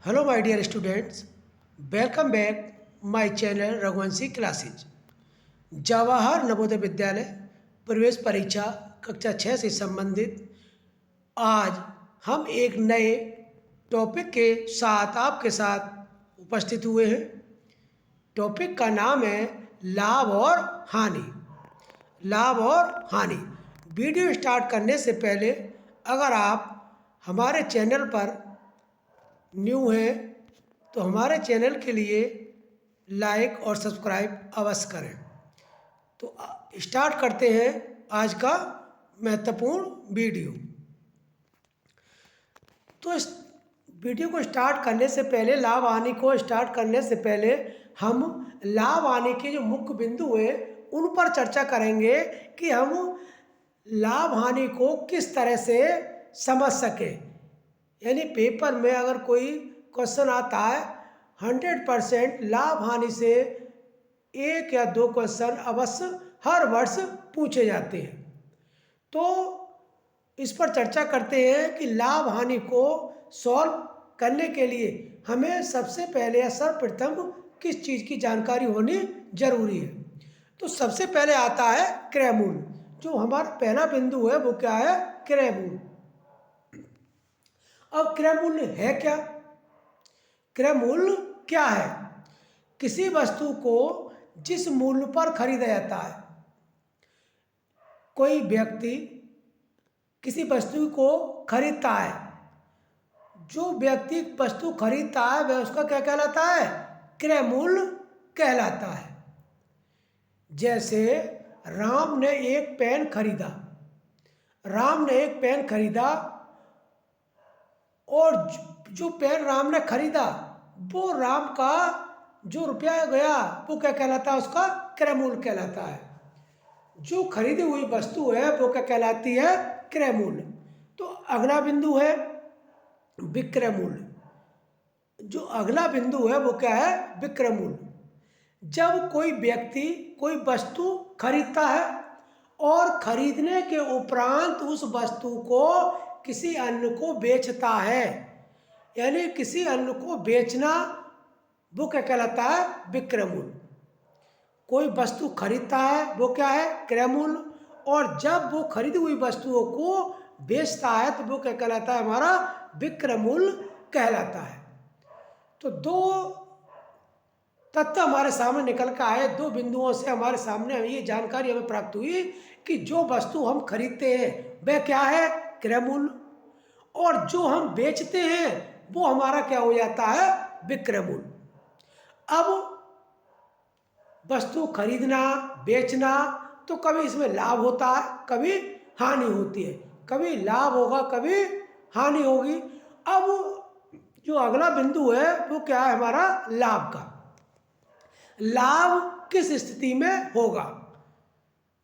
Hello my dear students, welcome back my channel Raghuvanshi classes. Jawahar Navodaya Vidyalaya प्रवेश परीक्षा कक्षा 6 से संबंधित आज हम एक नए टॉपिक के साथ आपके साथ उपस्थित हुए हैं। टॉपिक का नाम है लाभ और हानि। लाभ और हानि। वीडियो स्टार्ट करने से पहले अगर आप हमारे चैनल पर न्यू हैं तो हमारे चैनल के लिए लाइक और सब्सक्राइब अवश्य करें। तो स्टार्ट करते हैं आज का महत्वपूर्ण वीडियो। तो इस वीडियो को स्टार्ट करने से पहले, लाभ हानि को स्टार्ट करने से पहले हम लाभ हानि के जो मुख्य बिंदु हैं उन पर चर्चा करेंगे कि हम लाभ हानि को किस तरह से समझ सकें। यानी पेपर में अगर कोई क्वेश्चन आता है 100% लाभ हानि से एक या दो क्वेश्चन अवश्य हर वर्ष पूछे जाते हैं। तो इस पर चर्चा करते हैं कि लाभ हानि को सॉल्व करने के लिए हमें सबसे पहले या सर्वप्रथम किस चीज़ की जानकारी होनी जरूरी है। तो सबसे पहले आता है क्रय मूल्य। जो हमारा पहला बिंदु है वो क्या है? क्रय मूल्य। अब क्रय मूल्य है क्या? क्रय मूल्य क्या है? किसी वस्तु को जिस मूल्य पर खरीदा जाता है। कोई व्यक्ति किसी वस्तु को खरीदता है, जो व्यक्ति वस्तु खरीदता है वह उसका क्या कहलाता है? क्रय मूल्य कहलाता है। जैसे राम ने एक पेन खरीदा। राम ने एक पेन खरीदा और जो पेन राम ने खरीदा वो राम का जो रुपया गया वो क्या कहलाता है? उसका क्रय मूल्य कहलाता है। जो खरीदी हुई वस्तु है वो क्या कहलाती है? क्रय मूल्य। तो अगला बिंदु है विक्रय मूल्य। जो अगला बिंदु है वो क्या है? विक्रय मूल्य। जब कोई व्यक्ति कोई वस्तु खरीदता है और खरीदने के उपरांत उस वस्तु को किसी अन्य को बेचता है, यानी किसी अन्य को बेचना, वो क्या कहलाता है? विक्रय मूल्य। कोई वस्तु खरीदता है वो क्या है? क्रय मूल्य। और जब वो खरीदी हुई वस्तुओं को बेचता है तो वो क्या कहलाता है? हमारा विक्रय मूल्य कहलाता है। तो दो तथ्य हमारे सामने निकल कर आए। दो बिंदुओं से हमारे सामने ये जानकारी हमें प्राप्त हुई कि जो वस्तु हम खरीदते हैं वह क्या है? क्रय मूल्य। और जो हम बेचते हैं वो हमारा क्या हो जाता है? विक्रय मूल्य। अब वस्तु खरीदना बेचना तो कभी इसमें लाभ होता है, कभी हानि होती है। कभी लाभ होगा, कभी हानि होगी। अब जो अगला बिंदु है वो क्या है? हमारा लाभ का। लाभ किस स्थिति में होगा?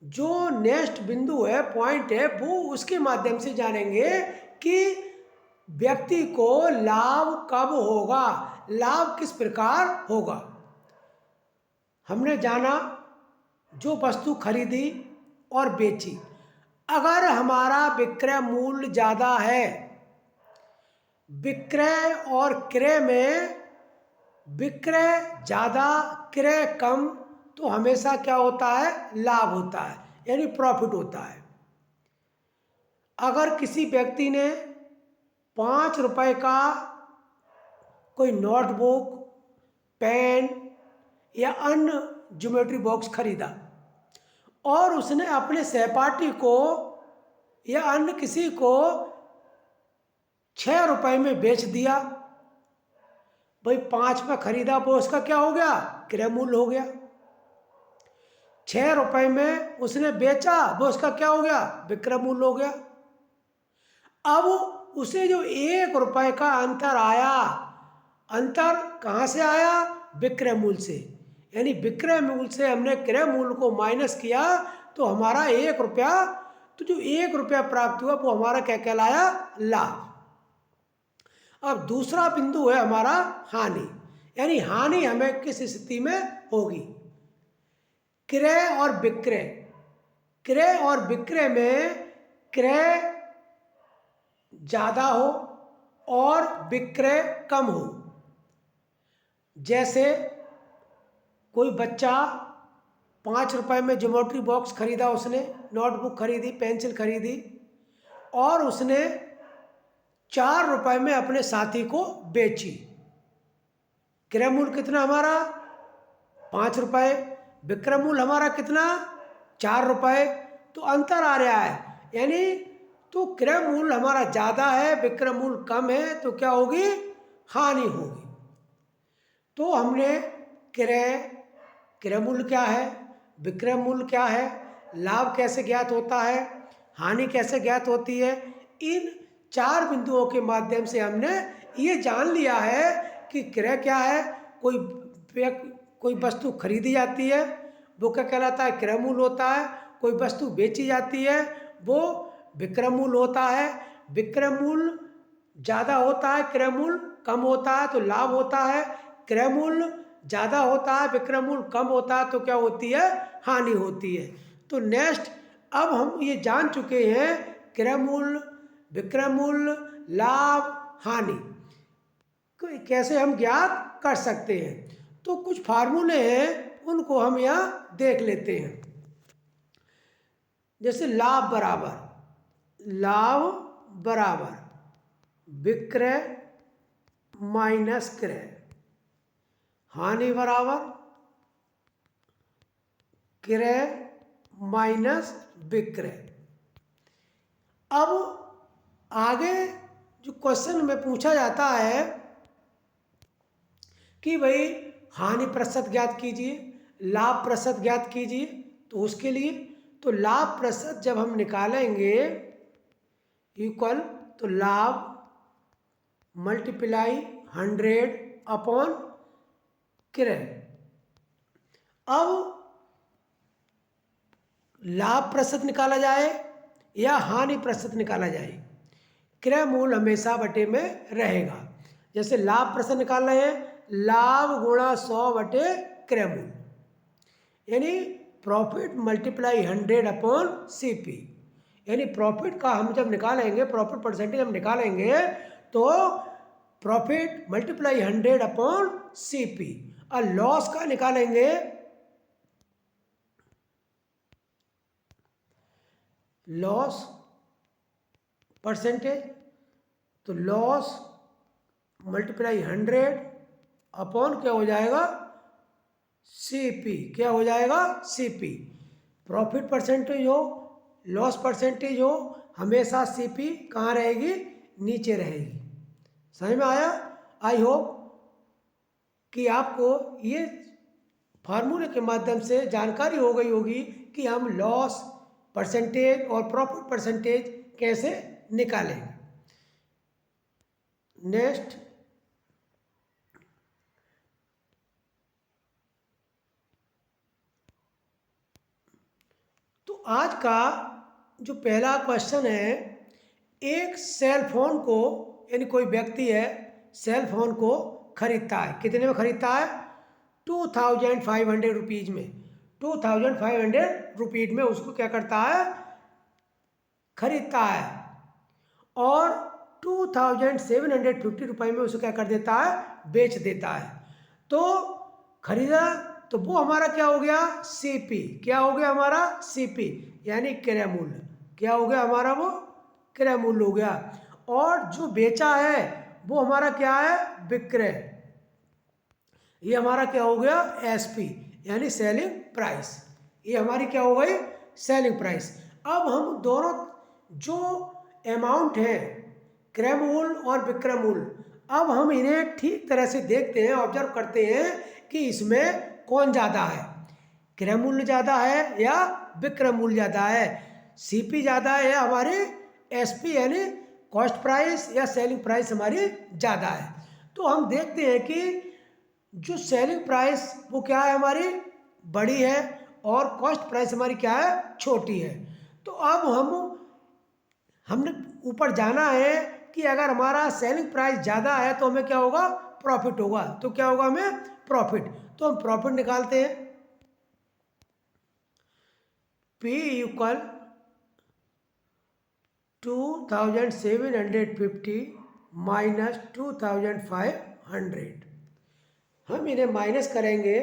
जो नेक्स्ट बिंदु है, पॉइंट है, वो उसके माध्यम से जानेंगे कि व्यक्ति को लाभ कब होगा, लाभ किस प्रकार होगा। हमने जाना जो वस्तु खरीदी और बेची, अगर हमारा विक्रय मूल्य ज़्यादा है, विक्रय और क्रय में विक्रय ज़्यादा क्रय कम, तो हमेशा क्या होता है? लाभ होता है, यानी प्रॉफिट होता है। अगर किसी व्यक्ति ने 5 रुपए का कोई नोटबुक, पेन या अन्य ज्योमेट्री बॉक्स खरीदा और उसने अपने सहपाठी को या अन्य किसी को 6 रुपए में बेच दिया, भाई 5 में खरीदा वो उसका क्या हो गया? क्रय मूल्य हो गया। 6 रुपए में उसने बेचा वो उसका क्या हो गया? विक्रय मूल्य हो गया। अब उसे जो 1 रुपए का अंतर आया, अंतर कहाँ से आया? विक्रय मूल्य से। यानी विक्रय मूल्य से हमने क्रय मूल्य को माइनस किया तो हमारा 1 रुपया, तो जो 1 रुपया प्राप्त हुआ वो हमारा क्या कहलाया? लाभ। अब दूसरा बिंदु है हमारा हानि। यानी हानि हमें किस स्थिति में होगी? क्रय और विक्रय। क्रय और विक्रय में क्रय ज़्यादा हो और विक्रय कम हो, जैसे कोई बच्चा 5 रुपए में ज्योमेट्री बॉक्स खरीदा, उसने नोटबुक खरीदी, पेंसिल खरीदी, और उसने 4 रुपए में अपने साथी को बेची। क्रय मूल्य कितना हमारा? 5 रुपए। विक्रय मूल्य हमारा कितना? 4 रुपए। तो अंतर आ रहा है, यानी तो क्रय मूल्य हमारा ज़्यादा है, विक्रय मूल्य कम है, तो क्या होगी? हानि होगी। तो हमने क्रय क्रय मूल्य क्या है, विक्रय मूल्य क्या है, लाभ कैसे ज्ञात होता है, हानि कैसे ज्ञात होती है, इन 4 बिंदुओं के माध्यम से हमने ये जान लिया है कि क्रय क्या है। कोई वस्तु खरीदी जाती है, वो क्या कहलाता है? क्रय मूल्य होता है। कोई वस्तु बेची जाती है, वो विक्रय मूल्य होता है। विक्रय मूल्य ज़्यादा होता है, क्रय मूल्य कम होता है, तो लाभ होता है। क्रय मूल्य ज़्यादा होता है, विक्रय मूल्य कम होता है, तो क्या होती है? हानि होती है। तो नेक्स्ट, अब हम ये जान चुके हैं क्रय मूल्य, विक्रय मूल्य, लाभ, हानि कैसे हम ज्ञात कर सकते हैं। तो कुछ फार्मूले हैं, उनको हम यहाँ देख लेते हैं। जैसे लाभ बराबर विक्रय माइनस क्रय, हानि बराबर क्रय माइनस विक्रय। अब आगे जो क्वेश्चन में पूछा जाता है कि भाई हानि प्रतिशत ज्ञात कीजिए, लाभ प्रतिशत ज्ञात कीजिए, तो उसके लिए तो लाभ प्रतिशत जब हम निकालेंगे इक्वल, तो लाभ मल्टीप्लाई 100 अपॉन क्रय। अब लाभ प्रतिशत निकाला जाए या हानि प्रतिशत निकाला जाए, क्रय मूल्य हमेशा बटे में रहेगा। जैसे लाभ प्रतिशत निकाल रहे हैं, लाभ गुणा 100 बटे क्रय मूल्य, यानी प्रॉफिट मल्टीप्लाई 100 अपॉन CP। यानी प्रॉफिट का हम जब निकालेंगे, प्रॉफिट परसेंटेज हम निकालेंगे, तो प्रॉफिट मल्टीप्लाई 100 अपॉन CP। और लॉस का निकालेंगे, लॉस परसेंटेज, तो लॉस मल्टीप्लाई 100 अपॉन क्या हो जाएगा? CP। क्या हो जाएगा? CP। प्रॉफिट परसेंटेज हो, लॉस परसेंटेज हो, हमेशा CP कहाँ रहेगी? नीचे रहेगी। समझ में आया? आई होप कि आपको ये फार्मूले के माध्यम से जानकारी हो गई होगी कि हम लॉस परसेंटेज और प्रॉफिट परसेंटेज कैसे निकालें। नेक्स्ट, तो आज का जो पहला क्वेश्चन है, एक सेल फोन को, यानी कोई व्यक्ति है सेल फोन को खरीदता है, कितने में खरीदता है? 2500 रुपीज़ में। 2500 रुपीज़ में उसको क्या करता है? खरीदता है। और 2750 रुपये में उसे क्या कर देता है? बेच देता है। तो खरीदा, तो वो हमारा क्या हो गया? CP। क्या हो गया हमारा? CP, यानी क्रय मूल्य। क्या हो गया हमारा? वो क्रय मूल्य हो गया। और जो बेचा है वो हमारा क्या है? विक्रय। ये हमारा क्या हो गया? SP, यानी सेलिंग प्राइस। ये हमारी क्या हो गई? Selling price. अब हम दोनों जो अमाउंट है, क्रय मूल्य और विक्रय मूल्य, अब हम इन्हें ठीक तरह से देखते हैं, ऑब्जर्व करते हैं कि इसमें कौन ज़्यादा है, क्रय मूल्य ज़्यादा है या विक्रय मूल्य ज़्यादा है, CP ज़्यादा है या हमारी SP यानी कॉस्ट प्राइस या सेलिंग प्राइस हमारी ज़्यादा है। तो हम देखते हैं कि जो सेलिंग प्राइस वो क्या है? हमारी बड़ी है, और कॉस्ट प्राइस हमारी क्या है? छोटी है। तो अब हमने ऊपर जाना है कि अगर हमारा सेलिंग प्राइस ज़्यादा है तो हमें क्या होगा? प्रॉफिट होगा। तो क्या होगा हमें? प्रॉफिट। तो हम प्रॉफिट निकालते हैं, P इक्वल 2750 माइनस 2500। हम इन्हें माइनस करेंगे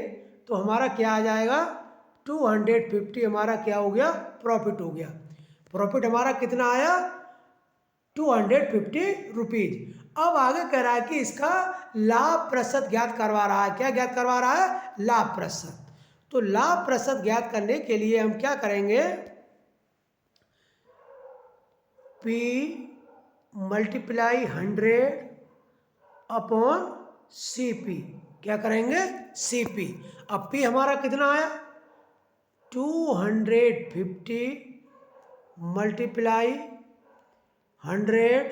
तो हमारा क्या आ जाएगा, 250 हमारा क्या हो गया, प्रॉफिट हो गया। प्रॉफिट हमारा कितना आया, 250 रुपीज। अब आगे कह रहा है कि इसका लाभ प्रतिशत ज्ञात करवा रहा है। क्या ज्ञात करवा रहा है, लाभ प्रतिशत। तो लाभ प्रतिशत ज्ञात करने के लिए हम क्या करेंगे, P मल्टीप्लाई 100 अपॉन CP। क्या करेंगे, CP। अब P हमारा कितना आया, 250 मल्टीप्लाई 100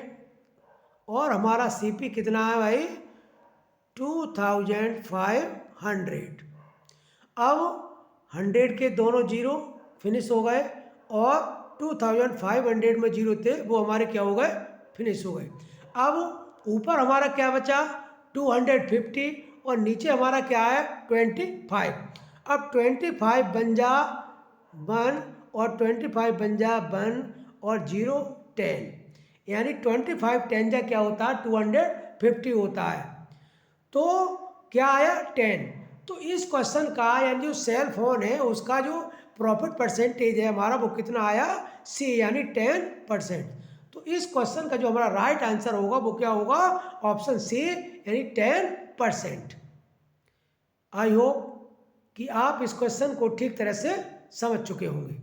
और हमारा CP कितना है भाई, 2500। अब 100 के दोनों जीरो फिनिश हो गए और 2500 में जीरो थे वो हमारे क्या हो गए, फिनिश हो गए। अब ऊपर हमारा क्या बचा, 250 और नीचे हमारा क्या है, 25। अब 25 बन जा 1 और 25 बन जा 1 और 0 10, यानी 25 10 जा क्या होता है, 250 होता है। तो क्या आया, 10। तो इस क्वेश्चन का यानी जो सेल फोन है उसका जो प्रॉफिट परसेंटेज है हमारा वो कितना आया, C यानी 10%। तो इस क्वेश्चन का जो हमारा राइट आंसर होगा वो क्या होगा, ऑप्शन C यानी 10%। आई होप कि आप इस क्वेश्चन को ठीक तरह से समझ चुके होंगे।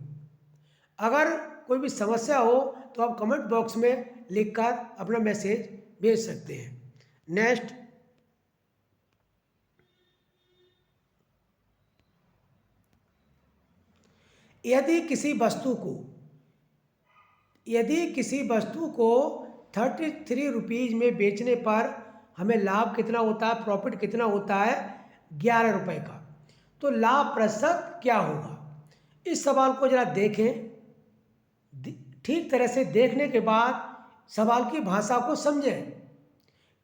अगर कोई भी समस्या हो तो आप कमेंट बॉक्स में लिखकर अपना मैसेज भेज सकते हैं। नेक्स्ट, यदि किसी वस्तु को 33 रुपीज़ में बेचने पर हमें लाभ कितना होता है, प्रॉफिट कितना होता है, 11 रुपये का, तो लाभ प्रतिशत क्या होगा। इस सवाल को जरा देखें, ठीक तरह से देखने के बाद सवाल की भाषा को समझें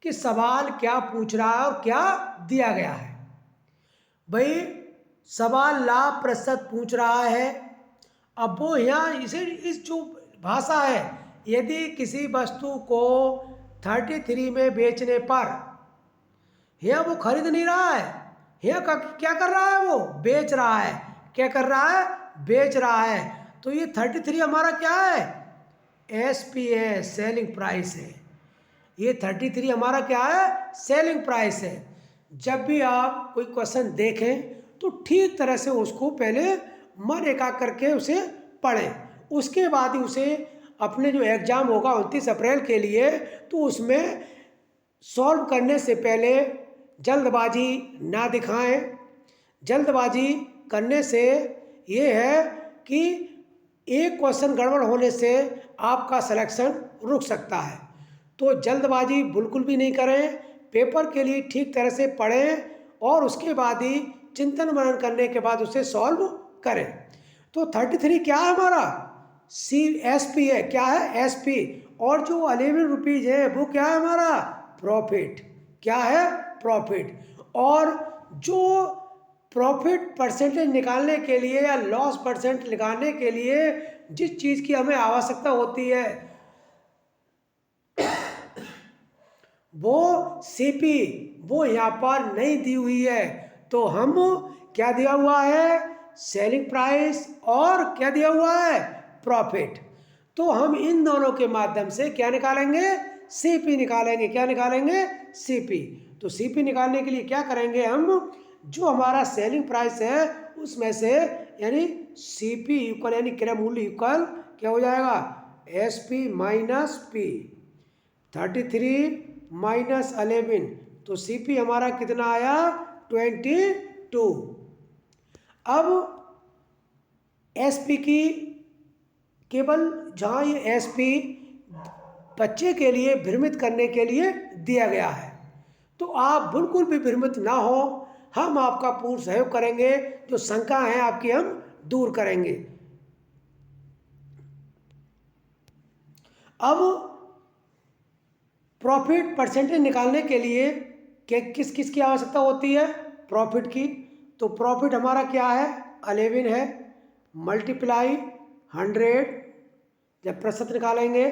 कि सवाल क्या पूछ रहा है और क्या दिया गया है। भाई सवाल लाभ प्रतिशत पूछ रहा है। अब वो यहाँ इसे इस जो भाषा है, यदि किसी वस्तु को 33 में बेचने पर, यहाँ वो खरीद नहीं रहा है, यहाँ क्या कर रहा है, वो बेच रहा है। क्या कर रहा है, बेच रहा है। तो ये 33 हमारा क्या है, SP है, सेलिंग प्राइस है। ये 33 हमारा क्या है, सेलिंग प्राइस है। जब भी आप कोई क्वेश्चन देखें तो ठीक तरह से उसको पहले मन एकाग्र करके उसे पढ़ें, उसके बाद ही उसे अपने जो एग्ज़ाम होगा 29 अप्रैल के लिए, तो उसमें सॉल्व करने से पहले जल्दबाजी ना दिखाएं। जल्दबाजी करने से ये है कि एक क्वेश्चन गड़बड़ होने से आपका सिलेक्शन रुक सकता है। तो जल्दबाजी बिल्कुल भी नहीं करें, पेपर के लिए ठीक तरह से पढ़ें और उसके बाद ही चिंतन मनन करने के बाद उसे सॉल्व करें। तो 33 क्या है हमारा, SP है। क्या है, SP। और जो 11 रुपीज़ है वो क्या है हमारा, प्रॉफिट। क्या है, प्रॉफिट। और जो प्रॉफिट परसेंटेज निकालने के लिए या लॉस परसेंट निकालने के लिए जिस चीज़ की हमें आवश्यकता होती है वो CP वो यहाँ पर नहीं दी हुई है। तो हम क्या दिया हुआ है, सेलिंग प्राइस, और क्या दिया हुआ है, प्रॉफिट। तो हम इन दोनों के माध्यम से क्या निकालेंगे, CP निकालेंगे। क्या निकालेंगे, CP। तो CP निकालने के लिए क्या करेंगे, हम जो हमारा सेलिंग प्राइस है उसमें से यानी CP इक्वल यानी क्रय मूल्य इक्वल क्या हो जाएगा, SP माइनस P। 33 माइनस 11, तो CP हमारा कितना आया, 22। अब SP की केवल जहाँ ये SP बच्चे के लिए भ्रमित करने के लिए दिया गया है, तो आप बिल्कुल भी भ्रमित ना हो। हम आपका पूर्ण सहयोग करेंगे, जो शंका है आपकी हम दूर करेंगे। अब प्रॉफिट परसेंटेज निकालने के लिए किस किस की आवश्यकता होती है, प्रॉफिट की। तो प्रॉफिट हमारा क्या है, 11 है, मल्टीप्लाई 100 जब प्रतिशत निकालेंगे।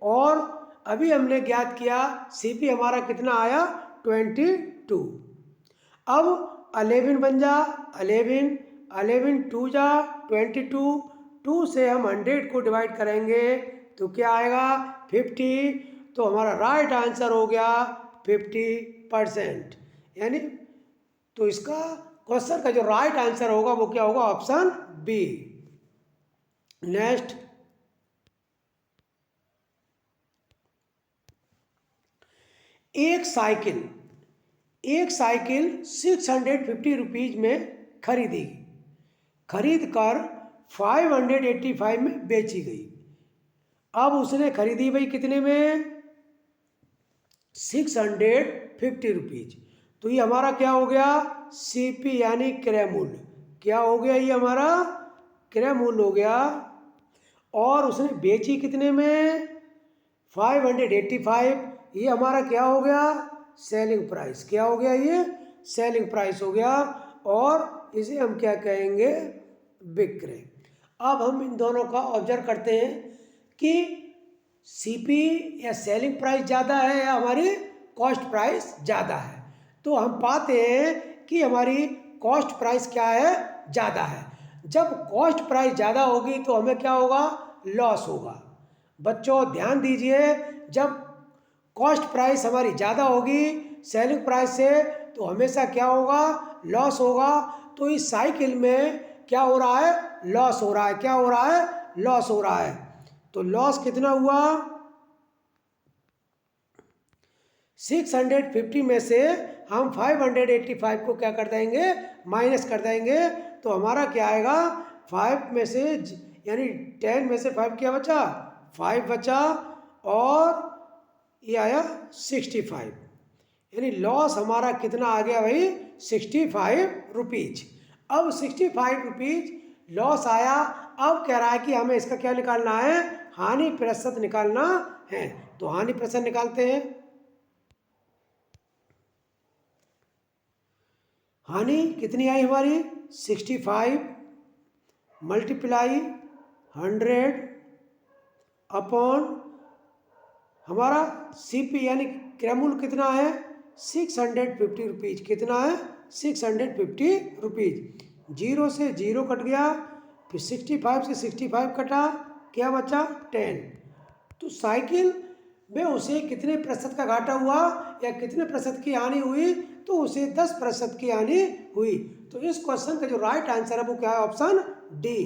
और अभी हमने ज्ञात किया CP हमारा कितना आया, 22। अब 11 बन जा 11, 11 2 जा 22, 2 से हम 100 को डिवाइड करेंगे तो क्या आएगा 50। तो हमारा राइट आंसर हो गया 50%। यानी तो इसका क्वेश्चन का जो राइट आंसर होगा वो क्या होगा, ऑप्शन बी। नेक्स्ट, एक साइकिल 650 रुपीज में खरीदी, खरीद कर 585 में बेची गई। अब उसने खरीदी भाई कितने में, 650 रुपीज। तो ये हमारा क्या हो गया, सीपी यानी क्रय मूल्य। क्या हो गया, ये हमारा क्रय मूल्य हो गया। और उसने बेची कितने में, 585। ये हमारा क्या हो गया, सेलिंग प्राइस। क्या हो गया, ये सेलिंग प्राइस हो गया। और इसे हम क्या कहेंगे, विक्रय। अब हम इन दोनों का ऑब्जर्व करते हैं कि सीपी या सेलिंग प्राइस ज़्यादा है या हमारी कॉस्ट प्राइस ज़्यादा है। तो हम पाते हैं कि हमारी कॉस्ट प्राइस क्या है, ज़्यादा है। जब कॉस्ट प्राइस ज़्यादा होगी तो हमें क्या होगा, लॉस होगा। बच्चों ध्यान दीजिए, जब कॉस्ट प्राइस हमारी ज़्यादा होगी सेलिंग प्राइस से तो हमेशा क्या होगा, लॉस होगा। तो इस साइकिल में क्या हो रहा है, लॉस हो रहा है। क्या हो रहा है, लॉस हो रहा है। तो लॉस कितना हुआ, 650 में से हम 585 को क्या कर देंगे, माइनस कर देंगे। तो हमारा क्या आएगा, 5 में से यानी 10 में से 5 क्या बचा, 5 बचा। और ये आया 65, यानी लॉस हमारा कितना आ गया भाई, 65 रुपीज। अब 65 रुपीज लॉस आया। अब कह रहा है कि हमें इसका क्या निकालना है, हानि प्रतिशत निकालना है। तो हानि प्रतिशत निकालते हैं। हानि कितनी आई हमारी, 65 मल्टीप्लाई 100 अपॉन हमारा सीपी यानी क्रय मूल्य कितना है, 650 रुपीज। कितना है, 650 रुपीज। 0 से 0 कट गया, फिर 65 से 65 कटा, क्या बचा 10। तो साइकिल में उसे कितने प्रतिशत का घाटा हुआ या कितने प्रतिशत की हानि हुई, तो उसे 10% की हानि हुई। तो इस क्वेश्चन का जो राइट आंसर है वो क्या है, ऑप्शन डी।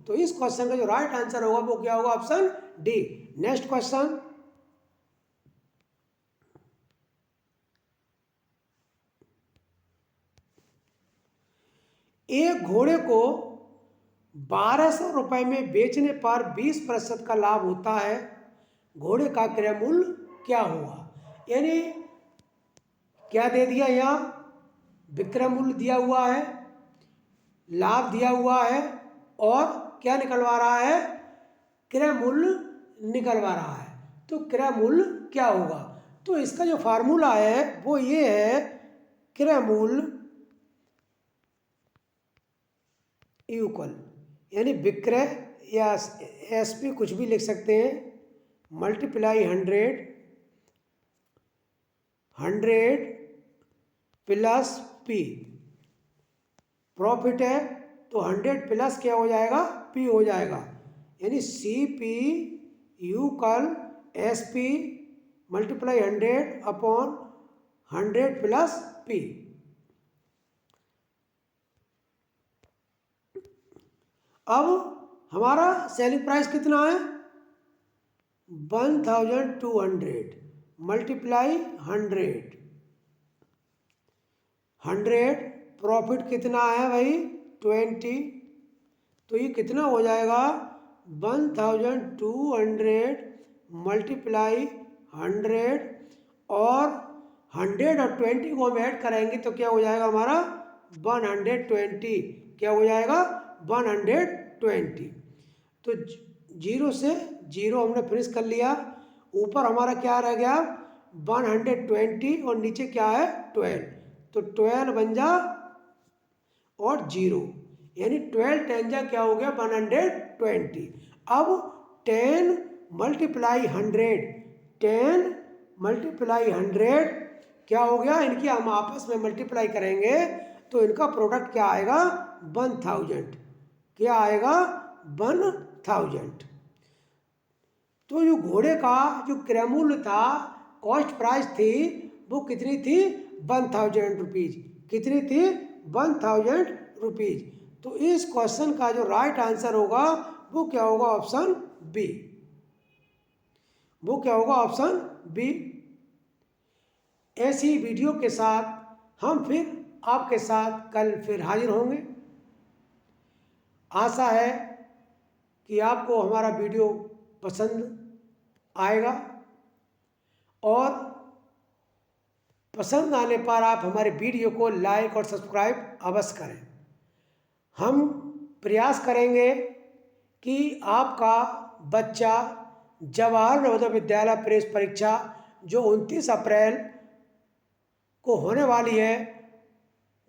तो इस क्वेश्चन का जो राइट आंसर होगा वो क्या होगा, ऑप्शन डी। नेक्स्ट क्वेश्चन, एक घोड़े को 1200 रुपए में बेचने पर 20% का लाभ होता है, घोड़े का क्रय मूल्य क्या हुआ। यानी क्या दे दिया, यहाँ विक्रय मूल्य दिया हुआ है, लाभ दिया हुआ है, और क्या निकलवा रहा है, क्रय मूल्य निकलवा रहा है। तो क्रय मूल्य क्या होगा, तो इसका जो फार्मूला है वो ये है, क्रय मूल्य इक्वल यानी विक्रय या एसपी कुछ भी लिख सकते हैं, मल्टीप्लाई 100 प्लस पी। प्रॉफिट है तो 100 प्लस क्या हो जाएगा, पी हो जाएगा। यानी सी पी यू कल S P multiply 100 upon 100 plus P. अब हमारा सेलिंग प्राइस कितना है, 1200 मल्टीप्लाई 100 प्रॉफिट कितना है भाई 20। तो ये कितना हो जाएगा, 1200 मल्टीप्लाई 100 और 100 और 20 को हम ऐड करेंगे तो क्या हो जाएगा हमारा 120। क्या हो जाएगा 120। तो 0 से 0 हमने फिनिश कर लिया। ऊपर हमारा क्या रह गया 120 और नीचे क्या है 12। तो 12 बन जा और 0 यानी 12 10 जा क्या हो गया 120। अब 10 मल्टीप्लाई 100 10 मल्टीप्लाई 100 क्या हो गया, इनकी हम आपस में मल्टीप्लाई करेंगे तो इनका प्रोडक्ट क्या आएगा, 1000। क्या आएगा, 1000। तो जो घोड़े का जो क्रय मूल्य था, कॉस्ट प्राइस थी, वो कितनी थी, 1000 रुपीज। कितनी थी, 1000 रुपीज। तो इस क्वेश्चन का जो राइट आंसर होगा वो क्या होगा, ऑप्शन बी। वो क्या होगा, ऑप्शन बी। ऐसी वीडियो के साथ हम फिर आपके साथ कल फिर हाजिर होंगे। आशा है कि आपको हमारा वीडियो पसंद आएगा और पसंद आने पर आप हमारे वीडियो को लाइक और सब्सक्राइब अवश्य करें। हम प्रयास करेंगे कि आपका बच्चा जवाहर नवोदय विद्यालय प्रेस परीक्षा जो 29 अप्रैल को होने वाली है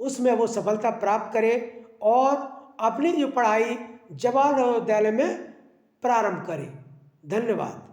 उसमें वो सफलता प्राप्त करे और अपनी जो पढ़ाई जवाहर नवोदय विद्यालय में प्रारंभ करे। धन्यवाद।